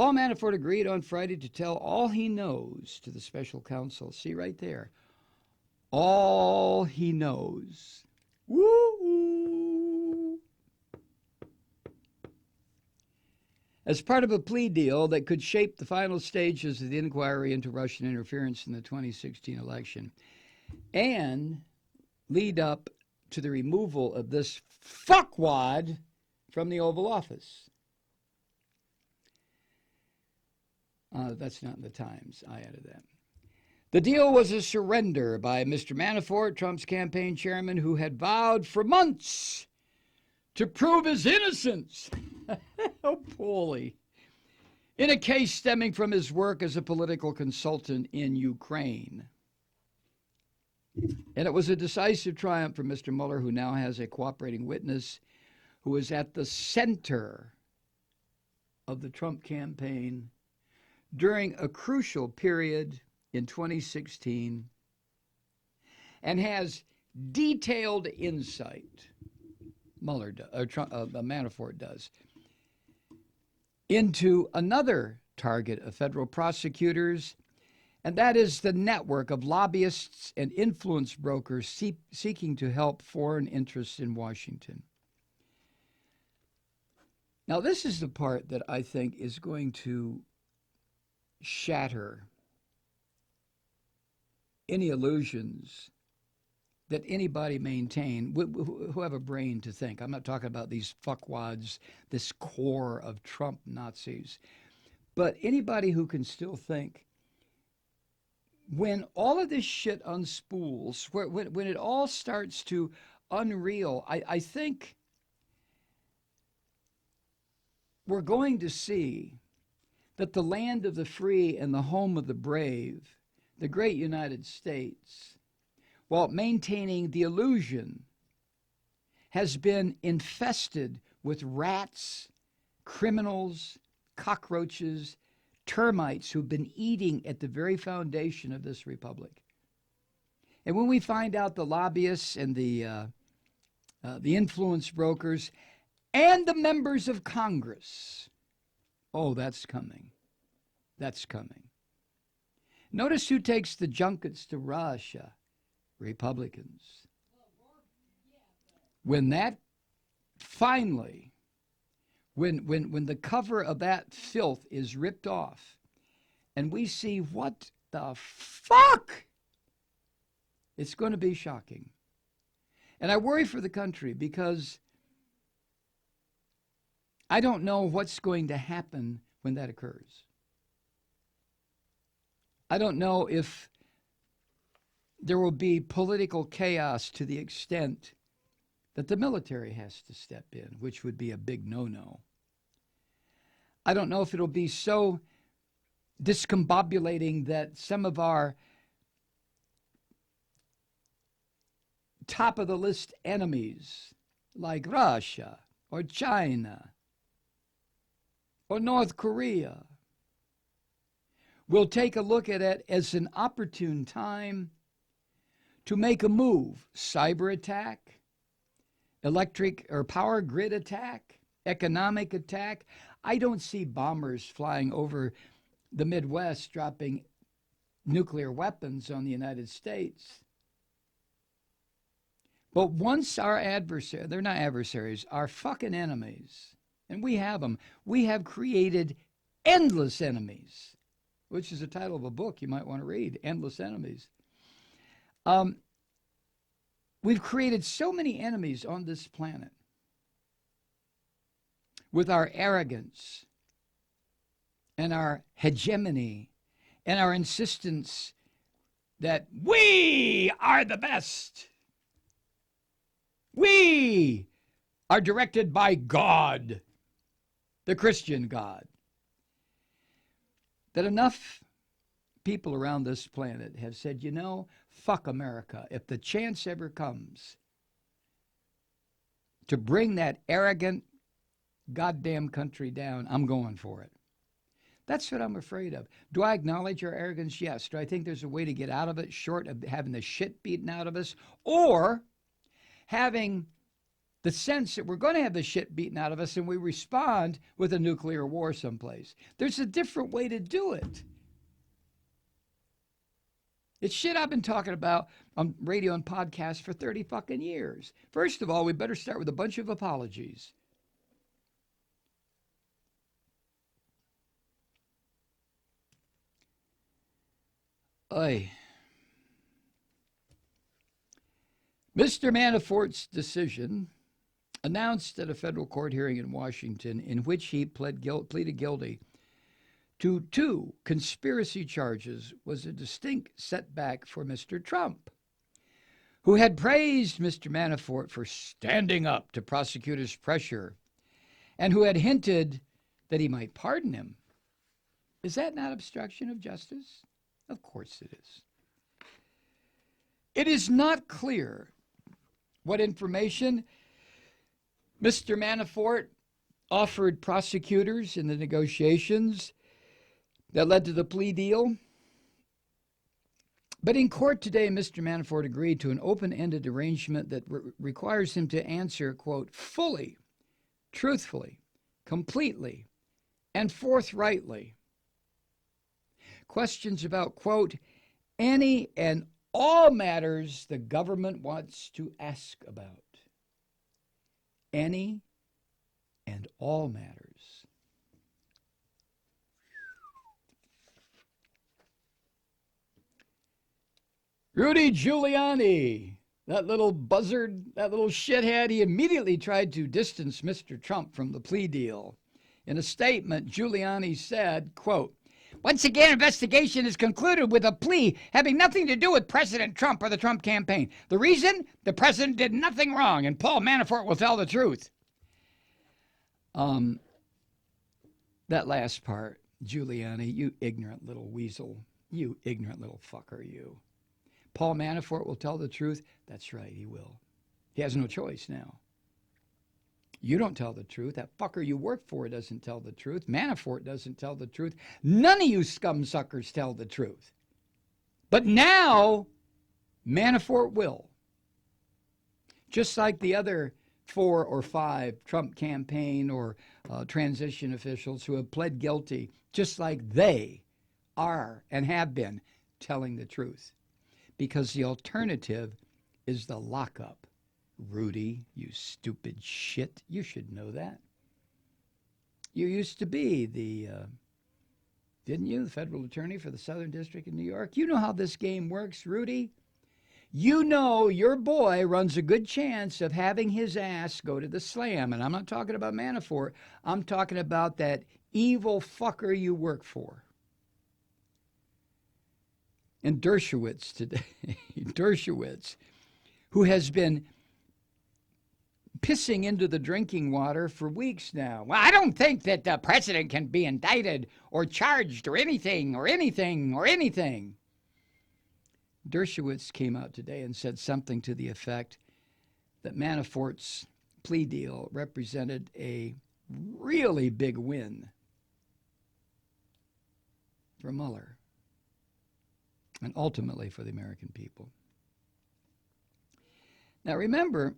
Paul Manafort agreed on Friday to tell all he knows to the special counsel. See right there. All he knows. Woo! As part of a plea deal that could shape the final stages of the inquiry into Russian interference in the 2016 election and lead up to the removal of this fuckwad from the Oval Office. That's not in the Times. I added that. The deal was a surrender by Mr. Manafort, Trump's campaign chairman, who had vowed for months to prove his innocence. Oh, poorly. In a case stemming from his work as a political consultant in Ukraine. And it was a decisive triumph for Mr. Mueller, who now has a cooperating witness who is at the center of the Trump campaign during a crucial period in 2016 and has detailed insight, Manafort does, into another target of federal prosecutors, and that is the network of lobbyists and influence brokers seeking to help foreign interests in Washington. Now, this is the part that I think is going to shatter any illusions that anybody maintain who have a brain to think. I'm not talking about these fuckwads, this core of Trump Nazis, but anybody who can still think when all of this shit unspools, when it all starts to unreal, I think we're going to see that the land of the free and the home of the brave, the great United States, while maintaining the illusion, has been infested with rats, criminals, cockroaches, termites who've been eating at the very foundation of this republic. And when we find out the lobbyists and the influence brokers and the members of Congress, oh, that's coming. That's coming. Notice who takes the junkets to Russia. Republicans. When that finally, when the cover of that filth is ripped off and we see what the fuck, it's going to be shocking. And I worry for the country because I don't know what's going to happen when that occurs. I don't know if there will be political chaos to the extent that the military has to step in, which would be a big no-no. I don't know if it'll be so discombobulating that some of our top-of-the-list enemies, like Russia or China or North Korea, will take a look at it as an opportune time to make a move. Cyber attack, electric or power grid attack, economic attack. I don't see bombers flying over the Midwest dropping nuclear weapons on the United States. But once our adversaries, they're not adversaries, our fucking enemies, and we have them, we have created endless enemies, which is the title of a book you might want to read, Endless Enemies. We've created so many enemies on this planet with our arrogance and our hegemony and our insistence that we are the best. We are directed by God, the Christian God. That enough people around this planet have said, you know, fuck America. If the chance ever comes to bring that arrogant goddamn country down, I'm going for it. That's what I'm afraid of. Do I acknowledge our arrogance? Yes. Do I think there's a way to get out of it short of having the shit beaten out of us or having the sense that we're going to have the shit beaten out of us and we respond with a nuclear war someplace. There's a different way to do it. It's shit I've been talking about on radio and podcasts for 30 fucking years. First of all, we better start with a bunch of apologies. Mr. Manafort's decision, announced at a federal court hearing in Washington, in which he pleaded guilty to 2 conspiracy charges, was a distinct setback for Mr. Trump, who had praised Mr. Manafort for standing up to prosecutors' pressure and who had hinted that he might pardon him. Is that not obstruction of justice? Of course it is. It is not clear what information Mr. Manafort offered prosecutors in the negotiations that led to the plea deal. But in court today, Mr. Manafort agreed to an open-ended arrangement that requires him to answer, quote, fully, truthfully, completely, and forthrightly questions about, quote, any and all matters the government wants to ask about. Any and all matters. Rudy Giuliani, that little buzzard, that little shithead, he immediately tried to distance Mr. Trump from the plea deal. In a statement, Giuliani said, quote, once again, investigation is concluded with a plea having nothing to do with President Trump or the Trump campaign. The reason? The president did nothing wrong, and Paul Manafort will tell the truth. That last part, Giuliani, you ignorant little weasel. You ignorant little fucker, you. Paul Manafort will tell the truth? That's right, he will. He has no choice now. You don't tell the truth. That fucker you work for doesn't tell the truth. Manafort doesn't tell the truth. None of you scum suckers tell the truth. But now, Manafort will. Just like the other 4 or 5 Trump campaign or transition officials who have pled guilty, just like they are and have been telling the truth. Because the alternative is the lockup. Rudy, you stupid shit. You should know that. You used to be the, didn't you, the federal attorney for the Southern District of New York? You know how this game works, Rudy. You know your boy runs a good chance of having his ass go to the slam. And I'm not talking about Manafort. I'm talking about that evil fucker you work for. And Dershowitz today, Dershowitz, who has been pissing into the drinking water for weeks now. Well, I don't think that the president can be indicted or charged or anything. Dershowitz came out today and said something to the effect that Manafort's plea deal represented a really big win for Mueller and ultimately for the American people. Now remember,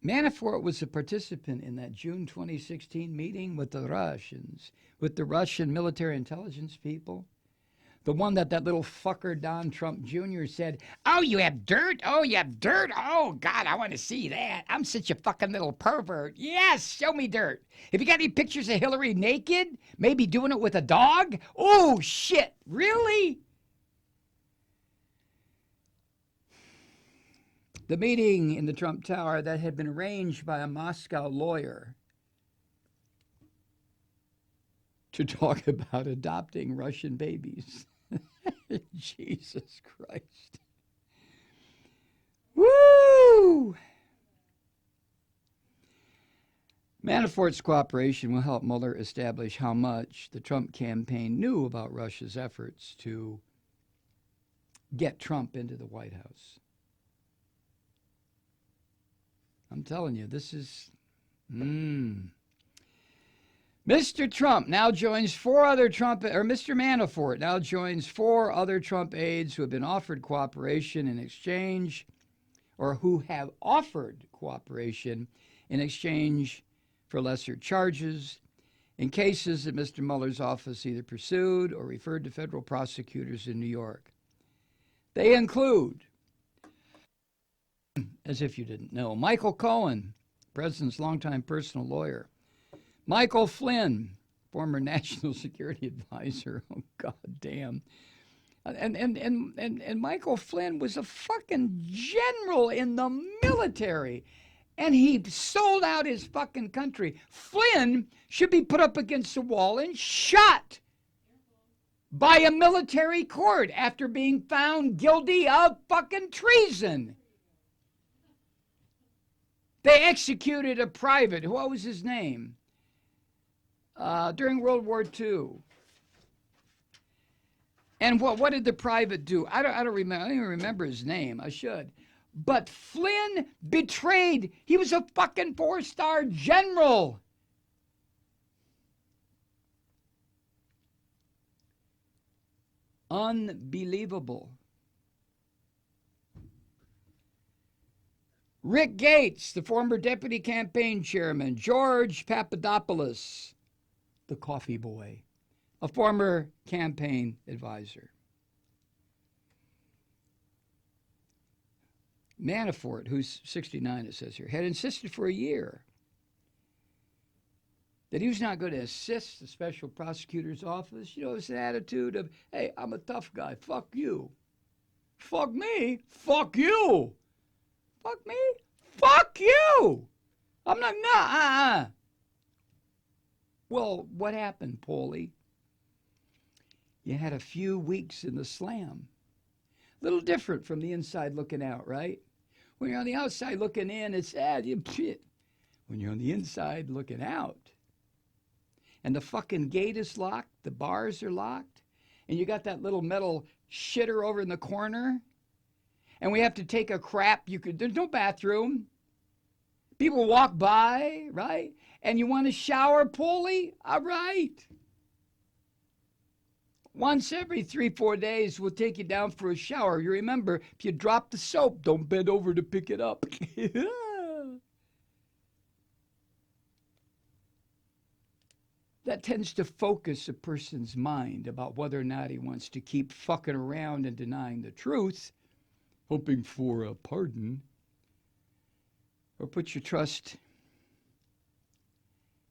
Manafort was a participant in that June 2016 meeting with the Russians, with the Russian military intelligence people. The one that little fucker Don Trump Jr. said, oh, you have dirt? Oh, you have dirt? Oh, God, I want to see that. I'm such a fucking little pervert. Yes, show me dirt. Have you got any pictures of Hillary naked? Maybe doing it with a dog? Oh, shit, really? The meeting in the Trump Tower that had been arranged by a Moscow lawyer to talk about adopting Russian babies. Jesus Christ. Woo! Manafort's cooperation will help Mueller establish how much the Trump campaign knew about Russia's efforts to get Trump into the White House. I'm telling you, this is... Mr. Trump now joins 4 other Trump, or Mr. Manafort now joins 4 other Trump aides who have been offered cooperation in exchange or who have offered cooperation in exchange for lesser charges in cases that Mr. Mueller's office either pursued or referred to federal prosecutors in New York. They include, as if you didn't know, Michael Cohen, President's longtime personal lawyer, Michael Flynn, former national security advisor. Oh, God damn. And Michael Flynn was a fucking general in the military. And he sold out his fucking country. Flynn should be put up against the wall and shot by a military court after being found guilty of fucking treason. They executed a private. What was his name? During World War II. And what did the private do? I don't remember. I don't even remember his name. I should. But Flynn betrayed. He was a fucking 4-star general. Unbelievable. Rick Gates, the former deputy campaign chairman. George Papadopoulos, the coffee boy, a former campaign advisor. Manafort, who's 69, it says here, had insisted for a year that he was not going to assist the special prosecutor's office. You know, it's an attitude of, hey, I'm a tough guy. Fuck you. Fuck me. Fuck you. Fuck me. Fuck you. I'm not. Well, what happened, Paulie? You had a few weeks in the slam. A little different from the inside looking out, right? When you're on the outside looking in, it's sad. When you're on the inside looking out, and the fucking gate is locked, the bars are locked, and you got that little metal shitter over in the corner, and we have to take a crap. There's no bathroom. People walk by, right? And you want to shower, Paulie? All right. Once every 3-4 days, we'll take you down for a shower. You remember, if you drop the soap, don't bend over to pick it up. That tends to focus a person's mind about whether or not he wants to keep fucking around and denying the truth, hoping for a pardon, or put your trust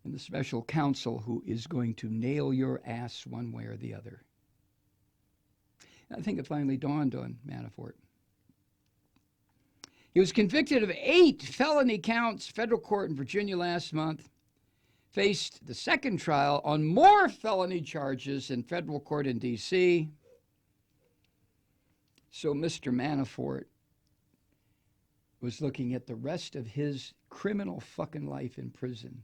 in the special counsel who is going to nail your ass one way or the other. I think it finally dawned on Manafort. He was convicted of 8 felony counts, federal court in Virginia last month, faced the second trial on more felony charges in federal court in D.C. So Mr. Manafort was looking at the rest of his criminal fucking life in prison.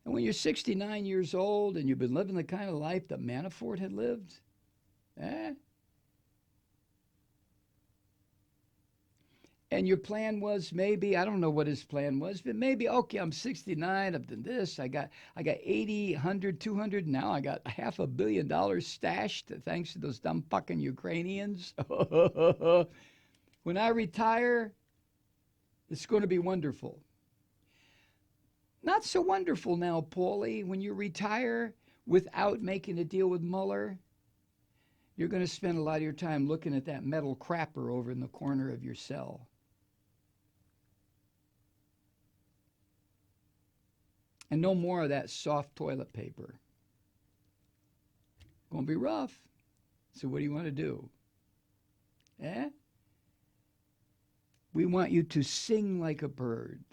And when you're 69 years old and you've been living the kind of life that Manafort had lived, and your plan was maybe, I don't know what his plan was, but maybe, okay, I'm 69, I've done this, I got 80, 100, 200, now I got $500 million stashed thanks to those dumb fucking Ukrainians. When I retire, it's going to be wonderful. Not so wonderful now, Paulie. When you retire without making a deal with Mueller, you're going to spend a lot of your time looking at that metal crapper over in the corner of your cell. And no more of that soft toilet paper. Going to be rough. So what do you want to do? We want you to sing like a bird.